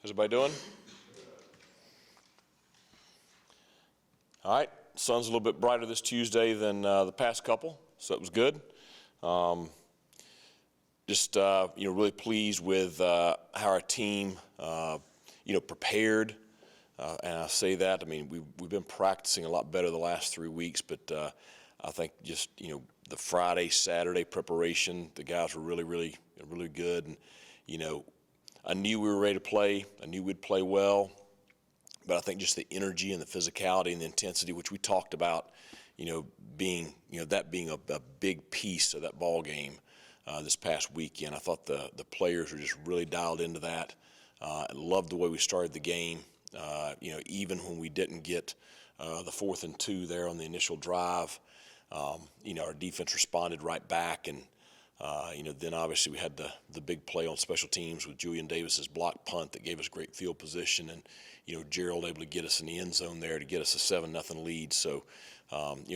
How's everybody doing? All right, sun's a little bit brighter this Tuesday than the past couple, so it was good. Really pleased with how our team, prepared. And I say that, I mean, we've been practicing a lot better the last 3 weeks, but I think just, the Friday, Saturday preparation, the guys were really good. And, I knew we were ready to play. I knew we'd play well. But I think just the energy and the physicality and the intensity, which we talked about, being a big piece of that ball game this past weekend. I thought the players were just really dialed into that. I loved the way we started the game. Even when we didn't get the 4th and 2 there on the initial drive, our defense responded right back. And, then obviously we had the big play on special teams with Julian Davis's block punt that gave us great field position. And, Gerald able to get us in the end zone there to get us a 7-0 lead. So,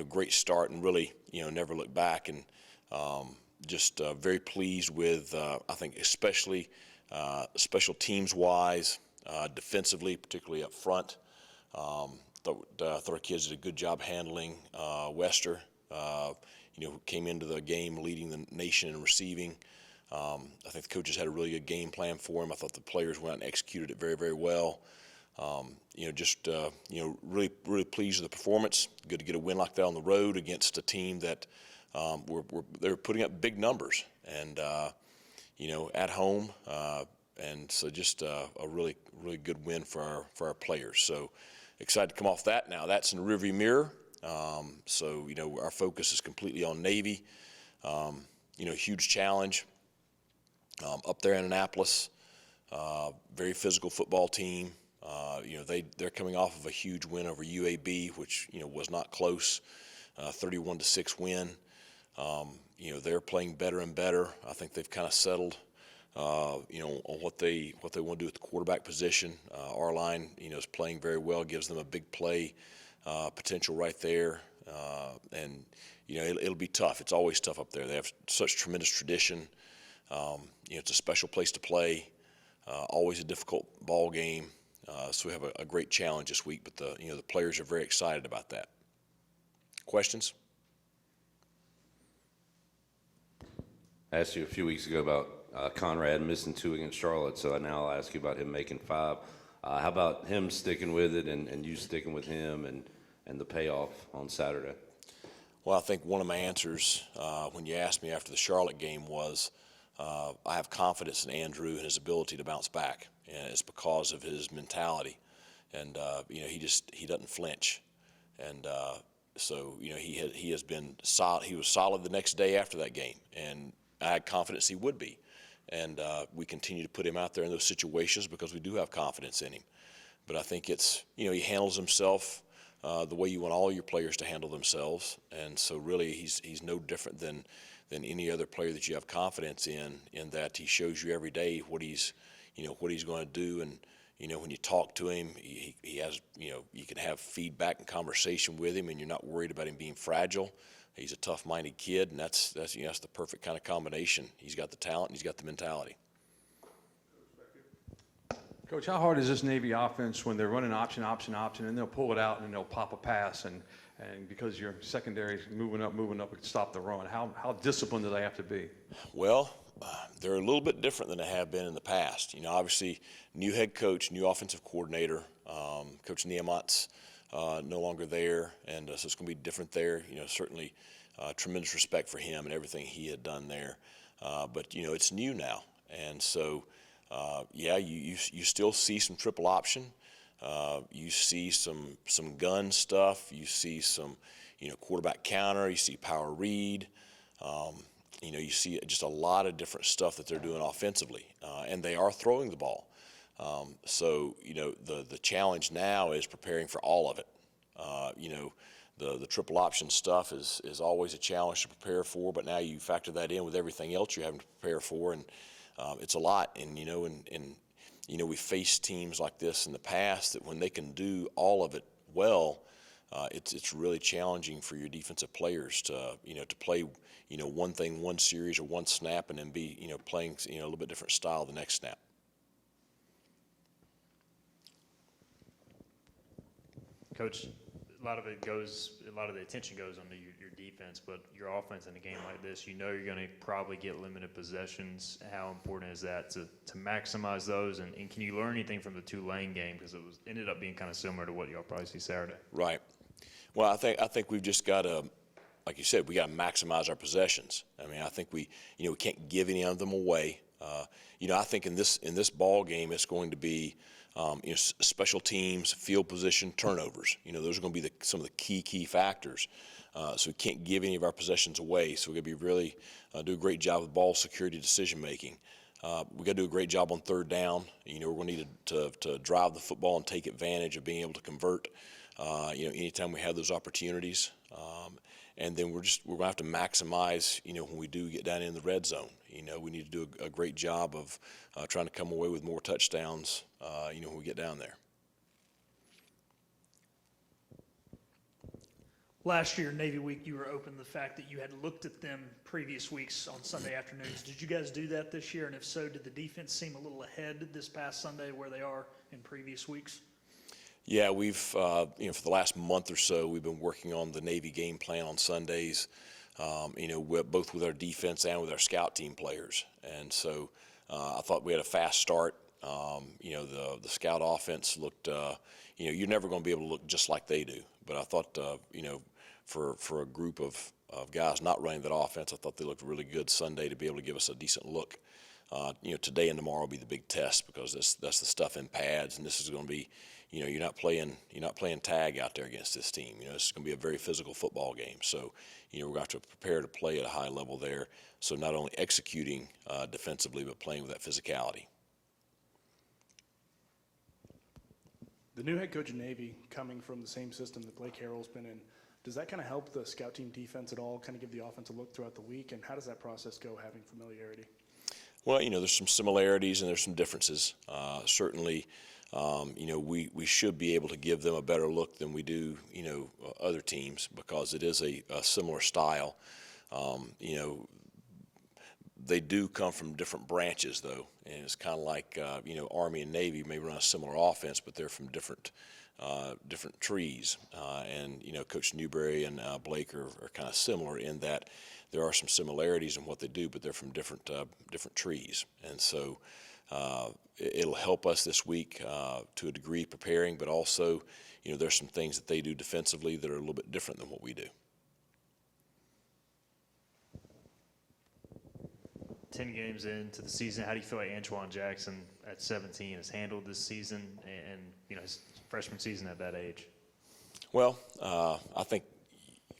great start and really, never look back. And very pleased with, I think, especially special teams wise, defensively, particularly up front. Thought our kids did a good job handling Wester, who came into the game leading the nation in receiving. I think the coaches had a really good game plan for him. I thought the players went out and executed it very well. Really pleased with the performance. Good to get a win like that on the road against a team that they're putting up big numbers and at home. And so just a really good win for our players. So excited to come off that now. That's in the rearview mirror. Our focus is completely on Navy. Huge challenge up there in Annapolis. Very physical football team. They're coming off of a huge win over UAB, which was not close, 31-6 win. They're playing better and better. I think they've kind of settled, on what they want to do at the quarterback position. Our line, is playing very well, gives them a big play potential right there. It'll be tough. It's always tough up there. They have such tremendous tradition. It's a special place to play. Always a difficult ball game. So we have a great challenge this week, but the players are very excited about that. Questions? I asked you a few weeks ago about Conrad missing 2 against Charlotte, so now I'll ask you about him making 5. How about him sticking with it and you sticking with him and the payoff on Saturday? Well, I think one of my answers when you asked me after the Charlotte game was I have confidence in Andrew and his ability to bounce back, and it's because of his mentality. And he doesn't flinch, and he has been solid. He was solid the next day after that game, and I had confidence he would be. And we continue to put him out there in those situations because we do have confidence in him. But I think it's, he handles himself the way you want all your players to handle themselves. And so really he's no different than any other player that you have confidence in that he shows you every day what he's going to do. And, when you talk to him, he has, you can have feedback and conversation with him, and you're not worried about him being fragile. He's a tough-minded kid, and that's the perfect kind of combination. He's got the talent, and he's got the mentality. Coach, how hard is this Navy offense when they're running option, and they'll pull it out and they'll pop a pass, and because your secondary is moving up, it can stop the run? How disciplined do they have to be? Well, they're a little bit different than they have been in the past. Obviously, new head coach, new offensive coordinator, Coach Niemot's no longer there, and so it's going to be different there. Certainly tremendous respect for him and everything he had done there. But it's new now, and so you still see some triple option. You see some gun stuff. You see some quarterback counter. You see power read. You see just a lot of different stuff that they're doing offensively, and they are throwing the ball. The challenge now is preparing for all of it. The triple option stuff is always a challenge to prepare for, but now you factor that in with everything else you're having to prepare for, and it's a lot. And we faced teams like this in the past that when they can do all of it well, it's really challenging for your defensive players to play one thing one series or one snap and then be playing a little bit different style the next snap. Coach, a lot of the attention goes on your defense, but your offense in a game like this, you know you're going to probably get limited possessions. How important is that to maximize those? And can you learn anything from the Tulane game? Because ended up being kind of similar to what y'all probably see Saturday. Right. Well, I think we've just got to, like you said, we got to maximize our possessions. I mean, I think we can't give any of them away. I think in this ball game, it's going to be, special teams, field position, turnovers. Those are going to be some of the key factors. So we can't give any of our possessions away. So we're going to be really do a great job with ball security, decision making. We got to do a great job on third down. We're going to need to drive the football and take advantage of being able to convert. Anytime we have those opportunities. And then we're going to have to maximize, when we do get down in the red zone. We need to do a great job of trying to come away with more touchdowns, when we get down there. Last year, Navy Week, you were open to the fact that you had looked at them previous weeks on Sunday afternoons. Did you guys do that this year? And if so, did the defense seem a little ahead this past Sunday where they are in previous weeks? Yeah, we've, for the last month or so, we've been working on the Navy game plan on Sundays, both with our defense and with our scout team players. And so I thought we had a fast start. The scout offense looked, you're never going to be able to look just like they do. But I thought, for a group of guys not running that offense, I thought they looked really good Sunday to be able to give us a decent look. Today and tomorrow will be the big test because that's the stuff in pads, and this is going to be, you're not playing tag out there against this team. This is going to be a very physical football game. So, we're going to have to prepare to play at a high level there. So not only executing defensively, but playing with that physicality. The new head coach of Navy coming from the same system that Blake Harrell's been in, does that kind of help the scout team defense at all, kind of give the offense a look throughout the week? And how does that process go, having familiarity? Well, there's some similarities and there's some differences. Certainly, we should be able to give them a better look than we do, other teams because it is a similar style. They do come from different branches, though, and it's kind of like, Army and Navy may run a similar offense, but they're from different trees. And Coach Newberry and Blake are kind of similar in that there are some similarities in what they do, but they're from different trees. And so it'll help us this week to a degree preparing, but also, there's some things that they do defensively that are a little bit different than what we do. 10 games into the season, how do you feel like Antoine Jackson at 17 has handled this season and his freshman season at that age? Well, I think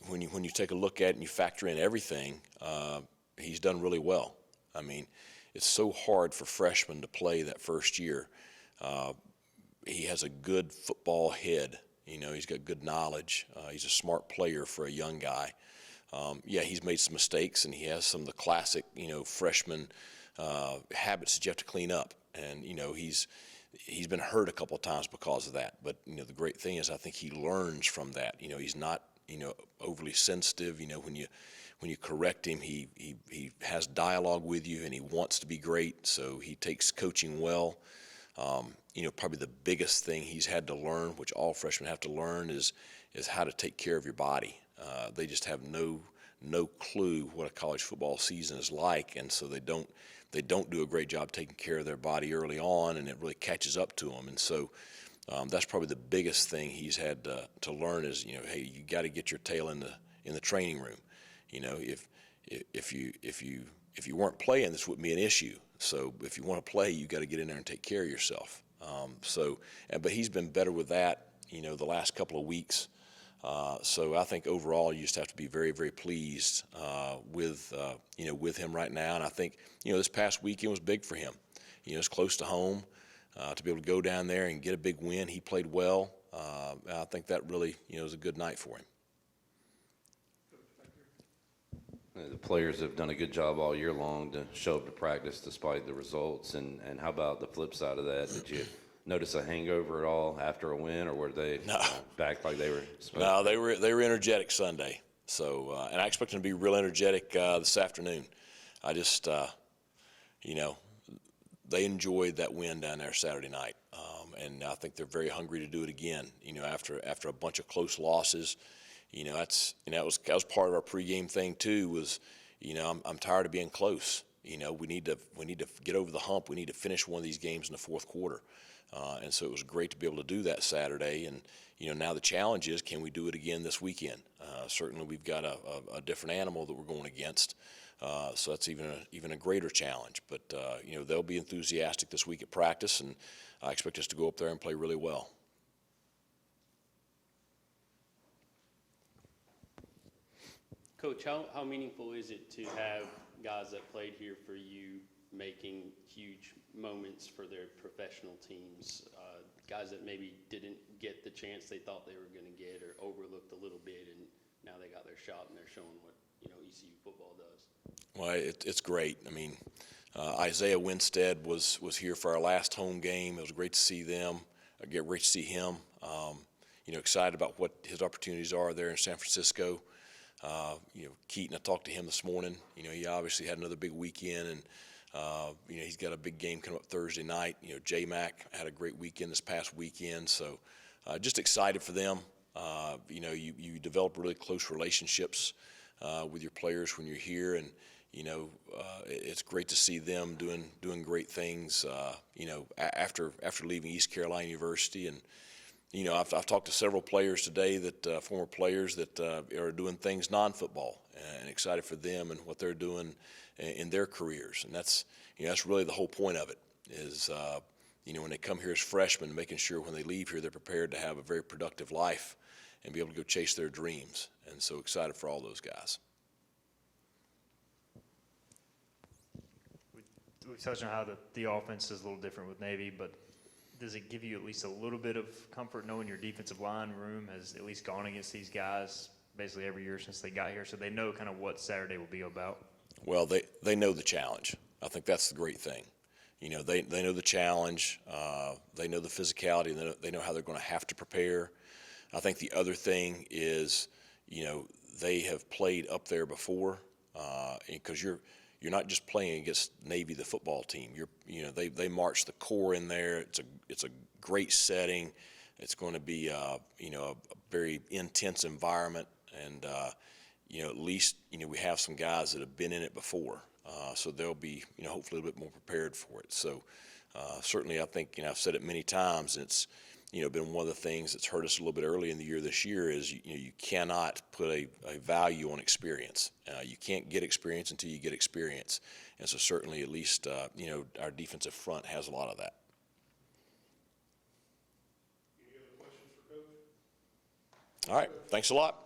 when you take a look at it and you factor in everything, he's done really well. I mean, it's so hard for freshmen to play that first year. He has a good football head. He's got good knowledge. He's a smart player for a young guy. He's made some mistakes, and he has some of the classic, freshman habits that you have to clean up. And, he's been hurt a couple of times because of that. But, the great thing is I think he learns from that. He's not, overly sensitive. When you correct him, he has dialogue with you, and he wants to be great. So he takes coaching well. Probably the biggest thing he's had to learn, which all freshmen have to learn, is how to take care of your body. They just have no clue what a college football season is like, and so they don't do a great job taking care of their body early on, and it really catches up to them. And so that's probably the biggest thing he's had to learn is, hey, you got to get your tail in the training room. If you weren't playing, this wouldn't be an issue. So if you want to play, you got to get in there and take care of yourself. But he's been better with that, the last couple of weeks. So I think overall you just have to be very, very pleased with him right now. And I think, this past weekend was big for him. It's close to home. To be able to go down there and get a big win, he played well. I think that really, was a good night for him. The players have done a good job all year long to show up to practice despite the results. And how about the flip side of that? Did you notice a hangover at all after a win, or were they back like they were supposed to? No, they were energetic Sunday. So, and I expect them to be real energetic this afternoon. I just, they enjoyed that win down there Saturday night. And I think they're very hungry to do it again. After a bunch of close losses, that was part of our pregame thing too. Was I'm tired of being close. We need to get over the hump. We need to finish one of these games in the fourth quarter. And so it was great to be able to do that Saturday. And now the challenge is, can we do it again this weekend? Certainly, we've got a different animal that we're going against. So that's even a greater challenge. But they'll be enthusiastic this week at practice, and I expect us to go up there and play really well. Coach, how meaningful is it to have guys that played here for you making huge moments for their professional teams? Guys that maybe didn't get the chance they thought they were going to get, or overlooked a little bit, and now they got their shot and they're showing what ECU football does. Well, it's great. I mean, Isaiah Winstead was here for our last home game. It was great to see them. Great to see him. Excited about what his opportunities are there in San Francisco. Keaton, I talked to him this morning. He obviously had another big weekend, and he's got a big game coming up Thursday night. J-Mac had a great weekend this past weekend, so just excited for them. You develop really close relationships with your players when you're here, and it's great to see them doing great things. After leaving East Carolina University, and I've talked to several players today former players that are doing things non-football, and excited for them and what they're doing in their careers. And that's really the whole point of it is, when they come here as freshmen, making sure when they leave here, they're prepared to have a very productive life and be able to go chase their dreams. And so excited for all those guys. We've touched on how the offense is a little different with Navy, but does it give you at least a little bit of comfort knowing your defensive line room has at least gone against these guys basically every year since they got here, so they know kind of what Saturday will be about? Well, they know the challenge. I think that's the great thing. They know the challenge. They know the physicality. They know how they're going to have to prepare. I think the other thing is, they have played up there before, because you're not just playing against Navy, the football team. They march the core in there. It's a great setting. It's going to be a very intense environment, and at least we have some guys that have been in it before, so they'll be hopefully a little bit more prepared for it. So certainly, I think I've said it many times, and it's been one of the things that's hurt us a little bit early in the year this year is you cannot put a value on experience. You can't get experience until you get experience. And so certainly at least, our defensive front has a lot of that. Any other questions for Coach? All right. Thanks a lot.